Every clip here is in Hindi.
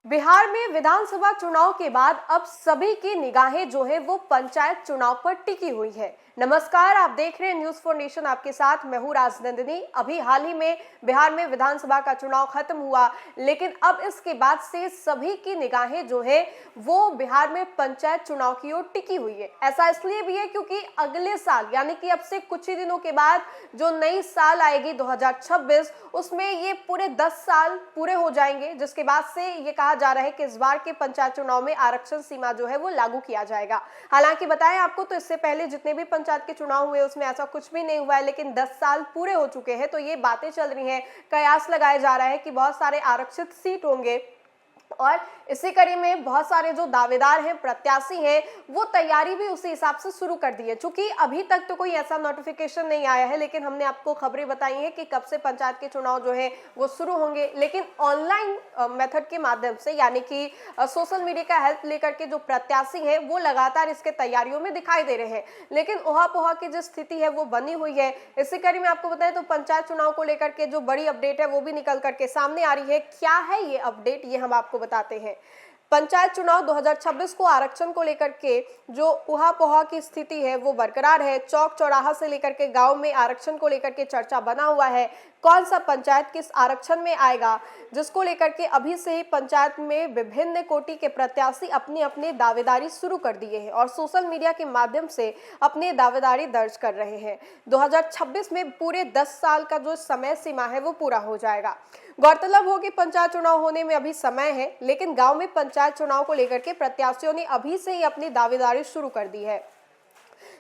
बिहार में विधानसभा चुनाव के बाद अब सभी की निगाहें जो है वो पंचायत चुनाव पर टिकी हुई है। नमस्कार, आप देख रहे हैं न्यूज फॉर नेशन, आपके साथ मैं हूं राजनंदिनी। अभी हाल ही में बिहार में विधानसभा का चुनाव खत्म हुआ, लेकिन अब इसके बाद से सभी की निगाहें जो है वो बिहार में पंचायत चुनाव की ओर टिकी हुई है। ऐसा इसलिए भी है क्योंकि अगले साल यानी कि अब से कुछ ही दिनों के बाद जो नई साल आएगी 2026, उसमें ये पूरे 10 साल पूरे हो जाएंगे, जिसके बाद से ये कहा जा रहा है कि इस बार के पंचायत चुनाव में आरक्षण सीमा जो है वो लागू किया जाएगा। हालांकि बताएं आपको, तो इससे पहले जितने भी पंचायत के चुनाव हुए उसमें ऐसा कुछ भी नहीं हुआ है, लेकिन 10 साल पूरे हो चुके हैं, तो ये बातें चल रही हैं, कयास लगाया जा रहा है कि बहुत सारे आरक्षित सीट होंगे। और इसी कड़ी में बहुत सारे जो दावेदार हैं, प्रत्याशी हैं, वो तैयारी भी उसी हिसाब से शुरू कर दी है। चूंकि अभी तक तो कोई ऐसा नोटिफिकेशन नहीं आया है, लेकिन हमने आपको खबरें बताई हैं कि कब से पंचायत के चुनाव जो है वो शुरू होंगे। लेकिन ऑनलाइन मेथड के माध्यम से यानी कि सोशल मीडिया का हेल्प लेकर के जो प्रत्याशी हैं वो लगातार इसके तैयारियों में दिखाई दे रहे हैं। लेकिन उहापोहा की जो स्थिति है वो बनी हुई है। इसी कड़ी में आपको बताएं तो पंचायत चुनाव को लेकर के जो बड़ी अपडेट है वो भी निकल करके सामने आ रही है। क्या है ये अपडेट, ये हम आपको बताते हैं। पंचायत चुनाव 2026 को आरक्षण को लेकर के जो उहापोहा की स्थिति है वो बरकरार है। चौक चौराहा से लेकर के गांव में आरक्षण को लेकर के चर्चा बना हुआ है। कौन सा पंचायत किस आरक्षण में आएगा, जिसको लेकर के अभी से ही पंचायत में विभिन्न कोटि के प्रत्याशी अपनी अपनी दावेदारी शुरू कर दिए हैं और सोशल मीडिया के माध्यम से अपनी दावेदारी दर्ज कर रहे हैं। 2026 में पूरे 10 साल का जो समय सीमा है वो पूरा हो जाएगा। गौरतलब हो कि पंचायत चुनाव होने में अभी समय है, लेकिन गांव में पंचायत चुनाव को लेकर के प्रत्याशियों ने अभी से ही अपनी दावेदारी शुरू कर दी है।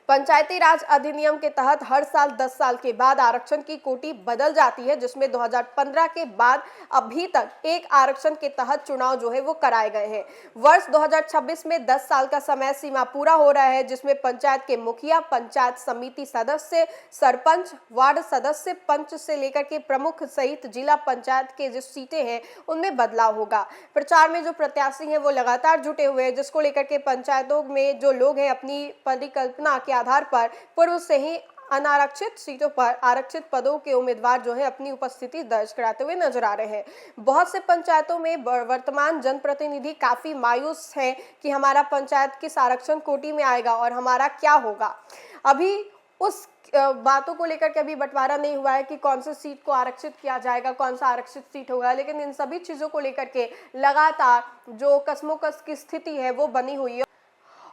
पंचायती राज अधिनियम के तहत हर साल 10 साल के बाद आरक्षण की कोटि बदल जाती है, जिसमें 2015 के बाद अभी तक एक आरक्षण के तहत चुनाव जो है वो कराए गए हैं। वर्ष 2026 में 10 साल का समय सीमा पूरा हो रहा है, जिसमें पंचायत के मुखिया, पंचायत समिति सदस्य, सरपंच, वार्ड सदस्य, पंच से लेकर के प्रमुख सहित जिला पंचायत के जो सीटें हैं उनमें बदलाव होगा। प्रचार में जो प्रत्याशी हैं वो लगातार जुटे हुए हैं, जिसको लेकर के पंचायतों में जो लोग हैं अपनी परिकल्पना के आधार पर पूर्व से ही अनारक्षित सीटों पर आरक्षित पदों के उम्मीदवार जो है अपनी उपस्थिति दर्ज कराते हुए नजर आ रहे हैं। बहुत से पंचायतों में वर्तमान जनप्रतिनिधि काफी मायूस हैं कि हमारा पंचायत किस आरक्षण कोटि में आएगा और हमारा क्या होगा। अभी उस बातों को लेकर के अभी बंटवारा नहीं हुआ है कि कौन सी सीट को आरक्षित किया जाएगा, कौन सा आरक्षित सीट होगा, लेकिन इन सभी चीजों को लेकर के लगातार जो कशमोकश की स्थिति है वो बनी हुई है।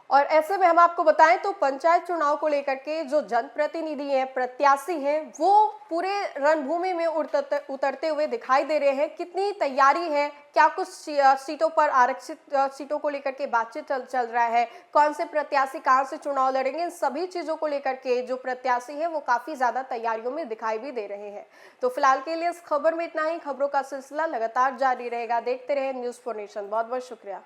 और ऐसे में हम आपको बताएं तो पंचायत चुनाव को लेकर के जो जनप्रतिनिधि हैं, प्रत्याशी हैं, वो पूरे रणभूमि में उतरते हुए दिखाई दे रहे हैं। कितनी तैयारी है, क्या कुछ सीटों पर आरक्षित सीटों को लेकर के बातचीत चल रहा है, कौन से प्रत्याशी कहां से चुनाव लड़ेंगे, इन सभी चीजों को लेकर के जो प्रत्याशी है वो काफी ज्यादा तैयारियों में दिखाई भी दे रहे हैं। तो फिलहाल के लिए इस खबर में इतना ही। खबरों का सिलसिला लगातार जारी रहेगा। देखते रहे न्यूज फॉर नेशन। बहुत बहुत शुक्रिया।